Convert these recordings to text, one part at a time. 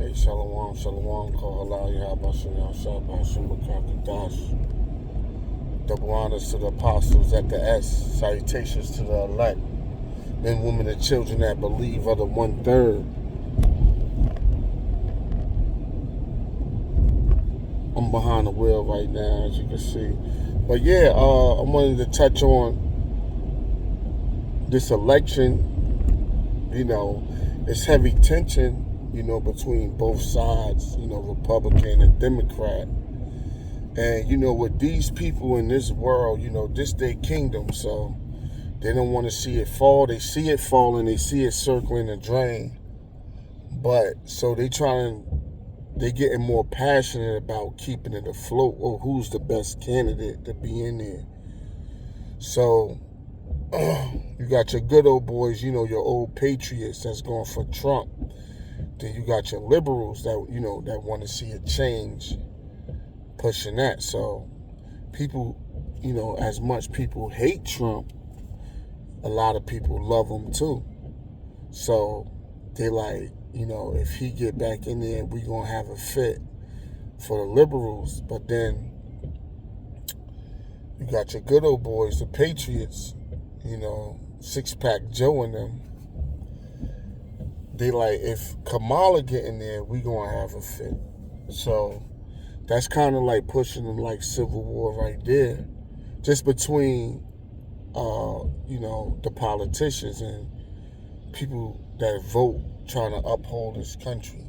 Hey, Shalom, Shalom, Call Halal, Yahabashim, Shabbat, Shimmakakadash. Double honors to the apostles at the S. Salutations to the elect. Men, women, and children that believe are the 1/3. I'm behind the wheel right now, as you can see. But yeah, I wanted to touch on this election. You know, it's heavy tension, between both sides, Republican and Democrat. And, with these people in this world, this their kingdom, so they don't want to see it fall. They see it falling, they see it circling the drain. But, so they're getting more passionate about keeping it afloat or who's the best candidate to be in there. So, you got your good old boys, your old patriots that's going for Trump. Then you got your liberals that, that want to see a change, pushing that. So people, as much people hate Trump, a lot of people love him too. So they like, if he get back in there, we going to have a fit for the liberals. But then you got your good old boys, the patriots, Six-Pack Joe and them. They like, if Kamala get in there, we gonna have a fit. So that's kind of like pushing them like civil war right there, just between, the politicians and people that vote trying to uphold this country.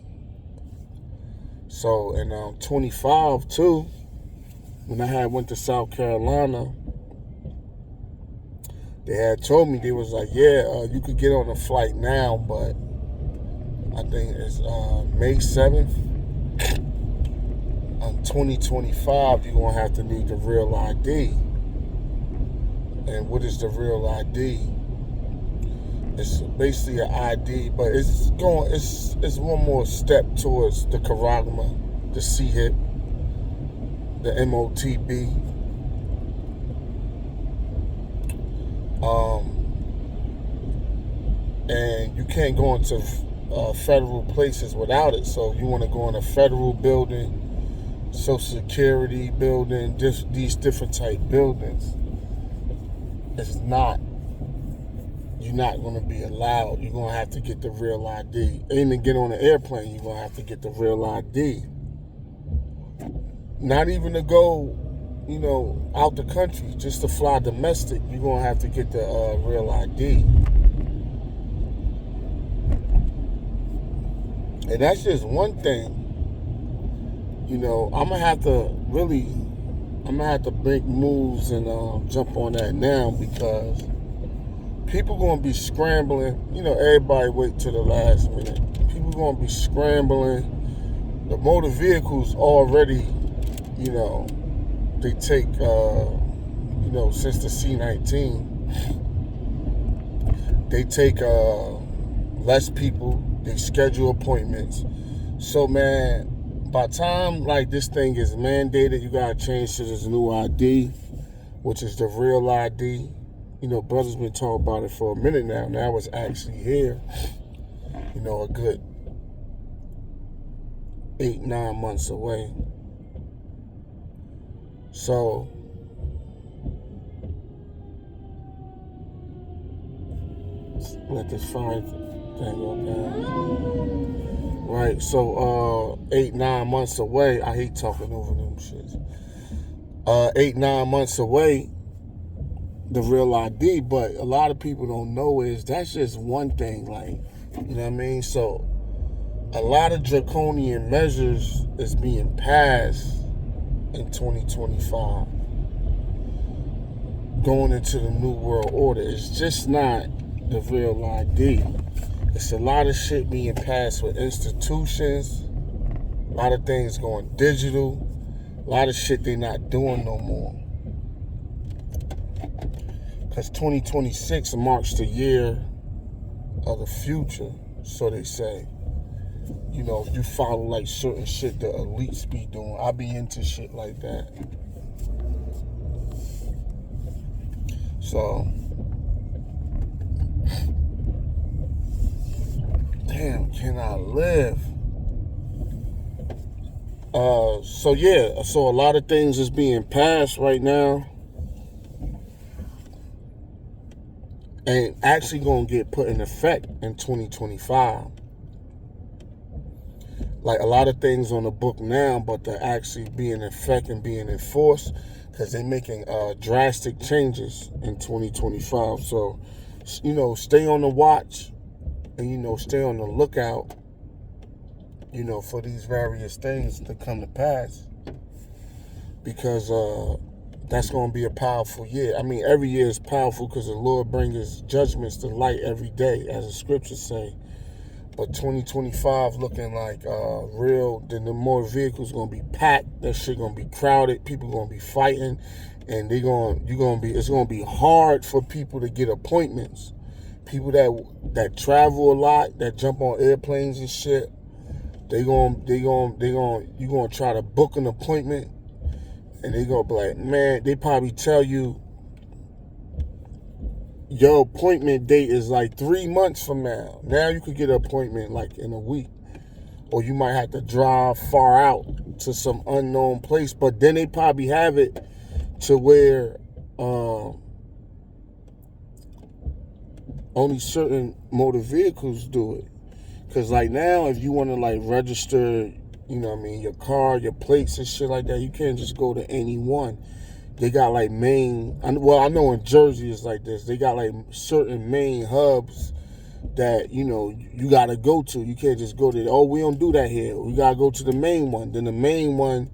So in 25 too, when I went to South Carolina, they had told me, they was like, yeah, you could get on a flight now, but I think it's May 7th. 2025, you're going to have to need the real ID. And what is the real ID? It's basically an ID, but it's one more step towards the Karagma, the CHIP, the MOTB. And you can't go into federal places without it. So you want to go in a federal building, Social Security building, these different type buildings. You're not going to be allowed. You're going to have to get the real ID. Even to get on an airplane, you're going to have to get the real ID. Not even to go, out the country, just to fly domestic, you're going to have to get the real ID. And that's just one thing. I'm gonna have to make moves and jump on that now, because people gonna be scrambling. Everybody wait till the last minute. People gonna be scrambling. The motor vehicles already, they take, since the C-19, they take less people. They schedule appointments. So, man, by the time, this thing is mandated, you got to change to this new ID, which is the real ID. Brothers been talking about it for a minute now. Now it's actually here. A good 8-9 months away. So, let this fire thing go down. Right, so 8-9 months away. I hate talking over them shits. 8-9 months away, the real ID. But a lot of people don't know is that's just one thing. You know what I mean? So a lot of draconian measures is being passed in 2025, going into the New World Order. It's just not the real ID. It's a lot of shit being passed with institutions, a lot of things going digital, a lot of shit they're not doing no more. Because 2026 marks the year of the future, so they say. If you follow certain shit the elites be doing, I be into shit like that. So, damn, can I live? So yeah, so a lot of things is being passed right now and actually gonna get put in effect in 2025. Like a lot of things on the book now, but they're actually being in effect and being enforced because they're making drastic changes in 2025. So, stay on the watch and, stay on the lookout, for these various things to come to pass because that's going to be a powerful year. I mean, every year is powerful because the Lord brings his judgments to light every day, as the scriptures say. But 2025 looking like real. Then the more vehicles gonna be packed. That shit gonna be crowded. People gonna be fighting, and it's gonna be hard for people to get appointments. People that travel a lot, that jump on airplanes and shit. You gonna try to book an appointment, and they gonna be like, man. They probably tell you your appointment date is like 3 months from now. Now you could get an appointment like in a week. Or you might have to drive far out to some unknown place. But then they probably have it to where only certain motor vehicles do it. Because like now, if you want to like register, your car, your plates and shit like that, you can't just go to any one. They got like I know in Jersey it's like this. They got like certain main hubs that, you got to go to. You can't just go to, we don't do that here. We got to go to the main one. Then the main one,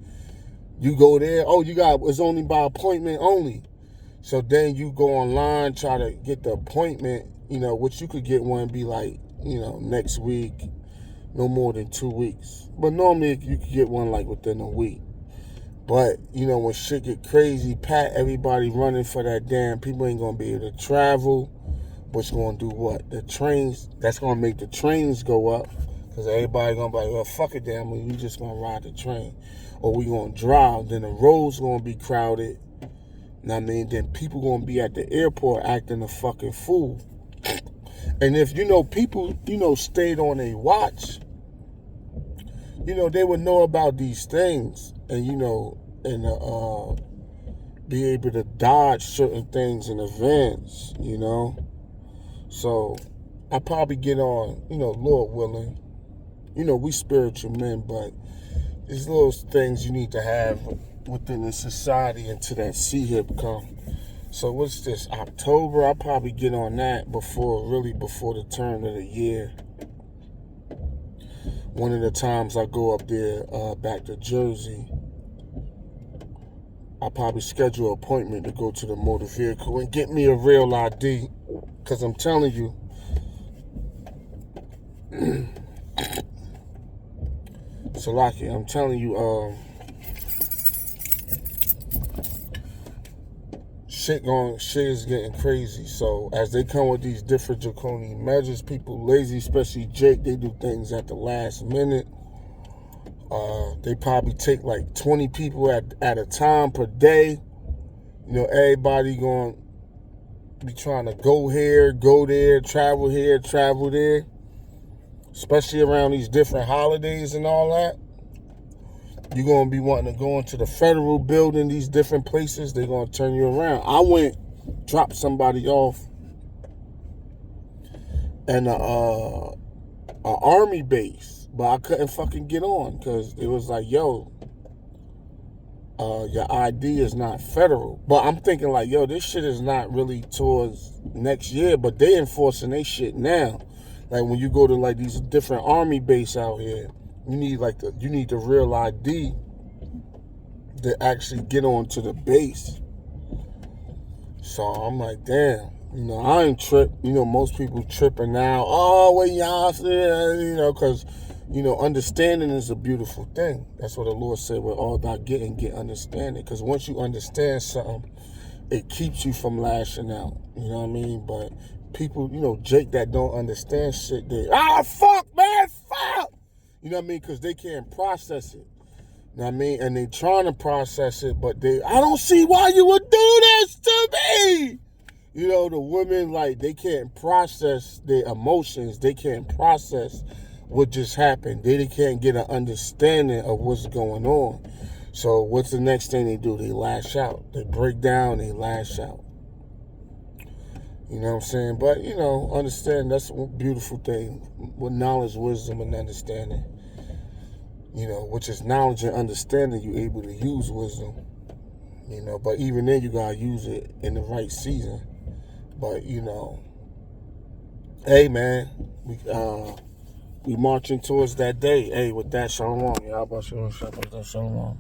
you go there. It's only by appointment only. So then you go online, try to get the appointment, which you could get one be like, next week, no more than 2 weeks. But normally you could get one like within a week. But, when shit get crazy, everybody running for that damn, people ain't going to be able to travel. What's going to do what? The trains, that's going to make the trains go up. Because everybody going to be like, well, fuck it, damn, we just going to ride the train. Or we going to drive. Then the roads going to be crowded. Then people going to be at the airport acting a fucking fool. And if, people, stayed on a watch, they would know about these things. And, be able to dodge certain things in advance, So I probably get on, Lord willing. We spiritual men, but there's little things you need to have within the society until that C-hip come. So what's this, October? I'll probably get on that before the turn of the year. One of the times I go up there back to Jersey, I'll probably schedule an appointment to go to the motor vehicle and get me a real ID. Because I'm telling you, Salaki, I'm telling you, shit is getting crazy. So as they come with these different draconian measures, people lazy, especially Jake, they do things at the last minute. They probably take like 20 people at a time per day. Everybody going to be trying to go here, go there, travel here, travel there. Especially around these different holidays and all that. You're going to be wanting to go into the federal building, these different places. They're going to turn you around. I dropped somebody off in a army base. But I couldn't fucking get on because it was like, yo, your ID is not federal. But I'm thinking like, yo, this shit is not really towards next year, but they enforcing they shit now. Like when you go to like these different army base out here, you need the real ID to actually get onto the base. So I'm like, damn. I ain't trip. Most people tripping now. Oh, well, y'all say, because, understanding is a beautiful thing. That's what the Lord said, with all thy getting, get understanding. Because once you understand something, it keeps you from lashing out. You know what I mean? But people, Jake that don't understand shit, fuck, man, fuck. You know what I mean? Because they can't process it. You know what I mean? And they trying to process it, but I don't see why you would do this to me. The women, like, they can't process their emotions. They can't process what just happened. They can't get an understanding of what's going on. So what's the next thing they do? They lash out. They break down, they lash out. You know what I'm saying? But, understand that's a beautiful thing. With knowledge, wisdom, and understanding. Which is knowledge and understanding, you're able to use wisdom. But even then you gotta use it in the right season. But, hey man, we marching towards that day. Hey, with that, shalom. Yeah, how about shalom?